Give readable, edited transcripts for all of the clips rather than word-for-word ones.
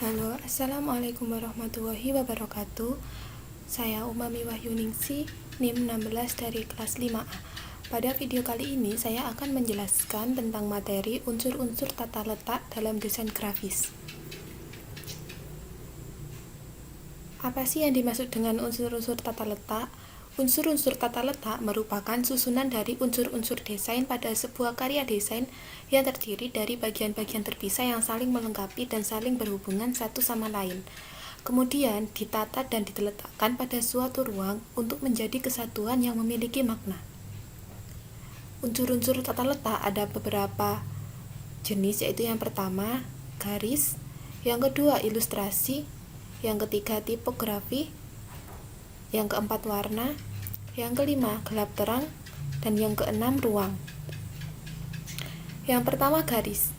Halo, Assalamualaikum warahmatullahi wabarakatuh. Saya Umami Wahyuningsi, NIM 16 dari kelas 5A. Pada video kali ini, saya akan menjelaskan tentang materi unsur-unsur tata letak dalam desain grafis. Apa sih yang dimaksud dengan unsur-unsur tata letak? Unsur-unsur tata letak merupakan susunan dari unsur-unsur desain pada sebuah karya desain yang terdiri dari bagian-bagian terpisah yang saling melengkapi dan saling berhubungan satu sama lain. Kemudian ditata dan diletakkan pada suatu ruang untuk menjadi kesatuan yang memiliki makna. Unsur-unsur tata letak ada beberapa jenis, yaitu yang pertama garis, yang kedua ilustrasi, yang ketiga tipografi, yang keempat warna, yang kelima gelap terang, dan yang keenam ruang. Yang pertama garis.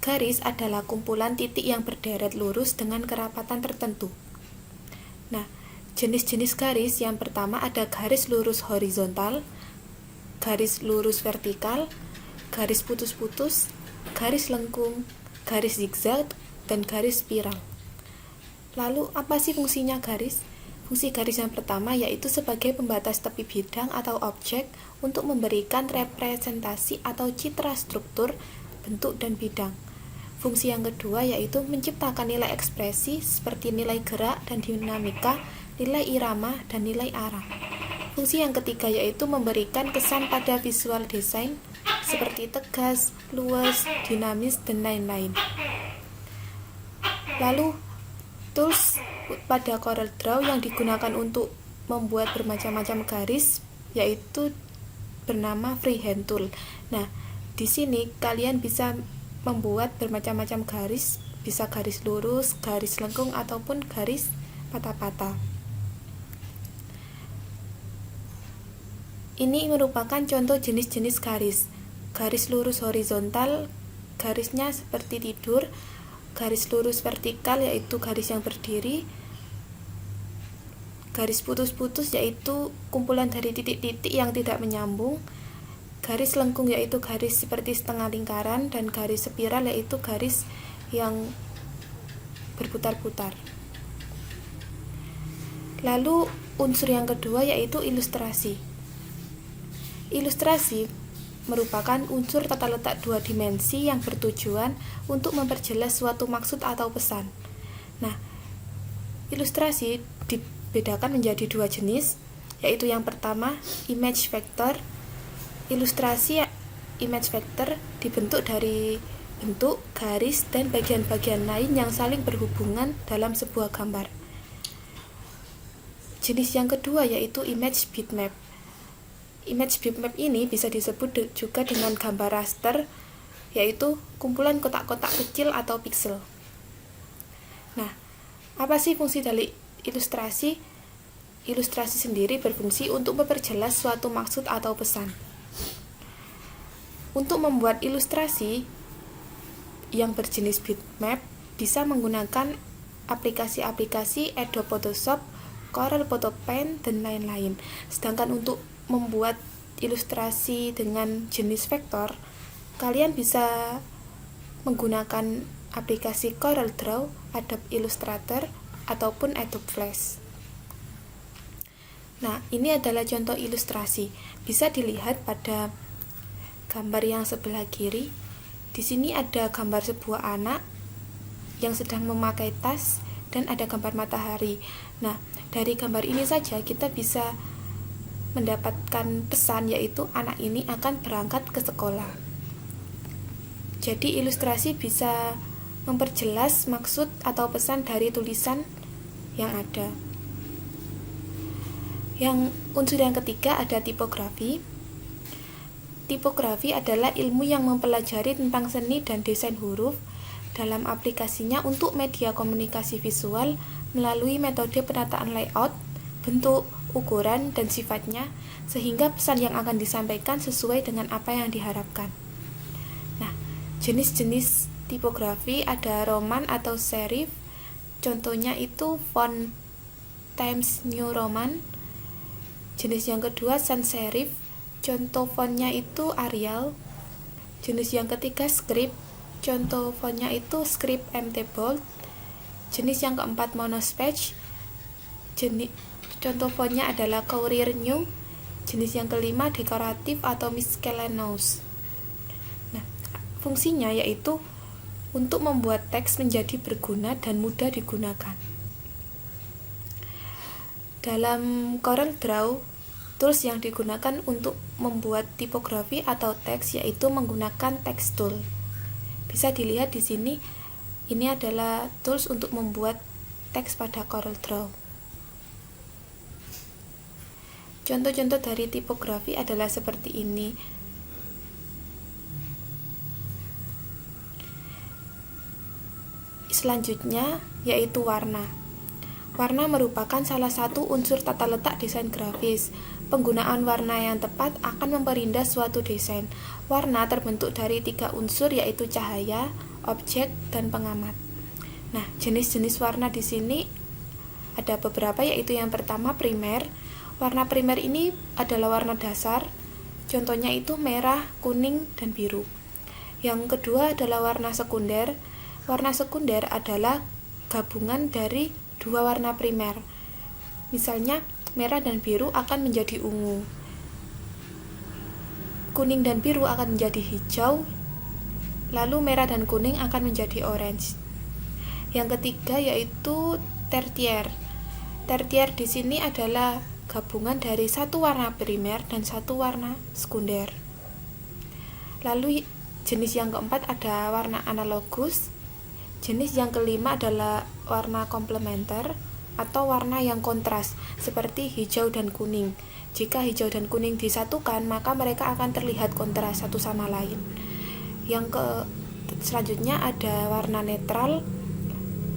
Garis adalah kumpulan titik yang berderet lurus dengan kerapatan tertentu. Nah, jenis-jenis garis yang pertama ada garis lurus horizontal, garis lurus vertikal, garis putus-putus, garis lengkung, garis zigzag, dan garis spiral. Lalu, apa sih fungsinya garis? Fungsi garis yang pertama yaitu sebagai pembatas tepi bidang atau objek untuk memberikan representasi atau citra struktur, bentuk, dan bidang. Fungsi yang kedua yaitu menciptakan nilai ekspresi seperti nilai gerak dan dinamika, nilai irama, dan nilai arah. Fungsi yang ketiga yaitu memberikan kesan pada visual desain seperti tegas, luas, dinamis, dan lain-lain. Lalu, tools pada CorelDRAW yang digunakan untuk membuat bermacam-macam garis yaitu bernama freehand tool. Nah, di sini kalian bisa membuat bermacam-macam garis, bisa garis lurus, garis lengkung, ataupun garis patah-patah. Ini merupakan contoh jenis-jenis garis. Garis lurus horizontal, garisnya seperti tidur. Garis lurus vertikal yaitu garis yang berdiri. Garis putus-putus yaitu kumpulan dari titik-titik yang tidak menyambung. Garis lengkung yaitu garis seperti setengah lingkaran, dan garis spiral yaitu garis yang berputar-putar. Lalu unsur yang kedua yaitu ilustrasi. Ilustrasi merupakan unsur tata letak dua dimensi yang bertujuan untuk memperjelas suatu maksud atau pesan. Nah, ilustrasi dibedakan menjadi dua jenis, yaitu yang pertama image vector. Ilustrasi image vector dibentuk dari bentuk, garis, dan bagian-bagian lain yang saling berhubungan dalam sebuah gambar. Jenis yang kedua yaitu image bitmap. Image bitmap ini bisa disebut juga dengan gambar raster, yaitu kumpulan kotak-kotak kecil atau pixel. Nah, apa sih fungsi dari ilustrasi? Ilustrasi sendiri berfungsi untuk memperjelas suatu maksud atau pesan. Untuk membuat ilustrasi yang berjenis bitmap bisa menggunakan aplikasi-aplikasi Adobe Photoshop, Corel Photo Paint, dan lain-lain. Sedangkan untuk membuat ilustrasi dengan jenis vektor, kalian bisa menggunakan aplikasi CorelDRAW, Adobe Illustrator, ataupun Adobe Flash. Nah, ini adalah contoh ilustrasi. Bisa dilihat pada gambar yang sebelah kiri. Di sini ada gambar sebuah anak yang sedang memakai tas dan ada gambar matahari. Nah, dari gambar ini saja kita bisa mendapatkan pesan, yaitu anak ini akan berangkat ke sekolah. Jadi ilustrasi bisa memperjelas maksud atau pesan dari tulisan yang ada. Yang unsur yang ketiga ada tipografi. Tipografi adalah ilmu yang mempelajari tentang seni dan desain huruf dalam aplikasinya untuk media komunikasi visual melalui metode penataan layout, bentuk, ukuran, dan sifatnya, sehingga pesan yang akan disampaikan sesuai dengan apa yang diharapkan. Nah, jenis-jenis tipografi ada Roman atau serif, contohnya itu font Times New Roman. Jenis yang kedua sans serif, contoh fontnya itu Arial. Jenis yang ketiga script, contoh fontnya itu script MT Bold. Jenis yang keempat monospatch. Contoh fontnya adalah Courier New. Jenis yang kelima dekoratif atau miscellaneous. Nah, fungsinya yaitu untuk membuat teks menjadi berguna dan mudah digunakan. Dalam CorelDRAW, tools yang digunakan untuk membuat tipografi atau teks yaitu menggunakan text tool. Bisa dilihat di sini, ini adalah tools untuk membuat teks pada CorelDRAW. Contoh-contoh dari tipografi adalah seperti ini. Selanjutnya yaitu warna. Warna merupakan salah satu unsur tata letak desain grafis. Penggunaan warna yang tepat akan memperindah suatu desain. Warna terbentuk dari 3 unsur yaitu cahaya, objek, dan pengamat. Nah, jenis-jenis warna di sini ada beberapa, yaitu yang pertama primer. Warna primer ini adalah warna dasar, contohnya itu merah, kuning, dan biru. Yang kedua adalah warna sekunder. Warna sekunder adalah gabungan dari 2 warna primer. Misalnya, merah dan biru akan menjadi ungu. Kuning dan biru akan menjadi hijau, lalu merah dan kuning akan menjadi orange. Yang ketiga yaitu tertier. Tertier di sini adalah gabungan dari 1 warna primer dan 1 warna sekunder. Lalu jenis yang keempat ada warna analogus. Jenis yang kelima adalah warna komplementer atau warna yang kontras seperti hijau dan kuning. Jika hijau dan kuning disatukan, maka mereka akan terlihat kontras satu sama lain. Selanjutnya ada warna netral,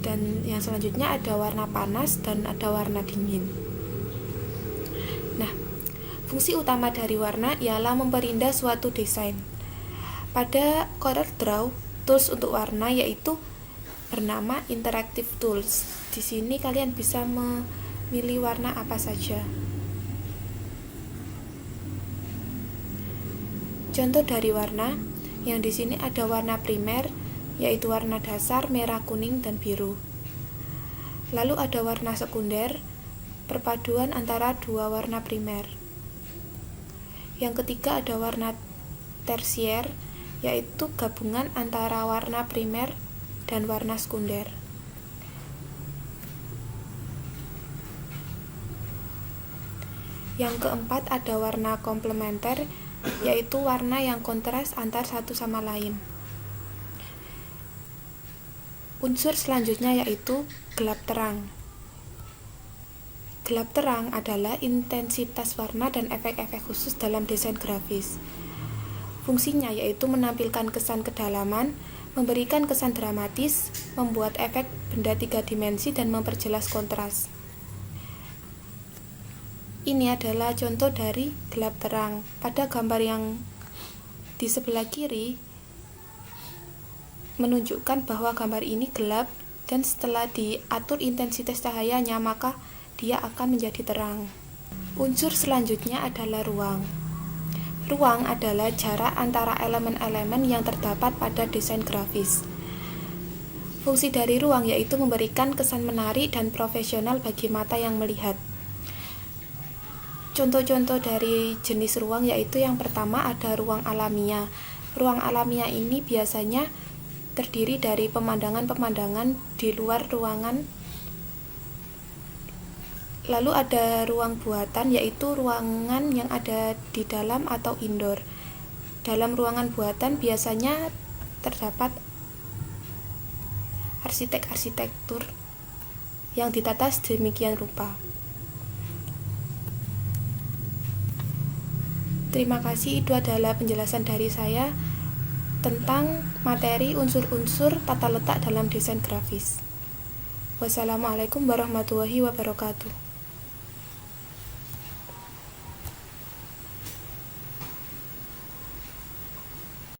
dan yang selanjutnya ada warna panas dan ada warna dingin. Nah, fungsi utama dari warna ialah memperindah suatu desain. Pada CorelDRAW, tools untuk warna yaitu bernama Interactive Tools. Di sini kalian bisa memilih warna apa saja. Contoh dari warna, yang di sini ada warna primer, yaitu warna dasar merah, kuning, dan biru. Lalu ada warna sekunder, perpaduan antara 2 warna primer. Yang ketiga ada warna tersier, yaitu gabungan antara warna primer dan warna sekunder. Yang keempat ada warna komplementer, yaitu warna yang kontras antar satu sama lain. Unsur selanjutnya yaitu gelap terang. Gelap terang adalah intensitas warna dan efek-efek khusus dalam desain grafis. Fungsinya yaitu menampilkan kesan kedalaman, memberikan kesan dramatis, membuat efek benda 3 dimensi, dan memperjelas kontras. Ini adalah contoh dari gelap terang. Pada gambar yang di sebelah kiri menunjukkan bahwa gambar ini gelap, dan setelah diatur intensitas cahayanya maka dia akan menjadi terang. Unsur selanjutnya adalah ruang. Ruang adalah jarak antara elemen-elemen yang terdapat pada desain grafis. Fungsi dari ruang yaitu memberikan kesan menarik dan profesional bagi mata yang melihat. Contoh-contoh dari jenis ruang yaitu yang pertama ada ruang alamiah. Ruang alamiah ini biasanya terdiri dari pemandangan-pemandangan di luar ruangan. Lalu ada ruang buatan, yaitu ruangan yang ada di dalam atau indoor. Dalam ruangan buatan biasanya terdapat arsitektur yang ditata sedemikian rupa. Terima kasih, itu adalah penjelasan dari saya tentang materi unsur-unsur tata letak dalam desain grafis. Wassalamualaikum warahmatullahi wabarakatuh.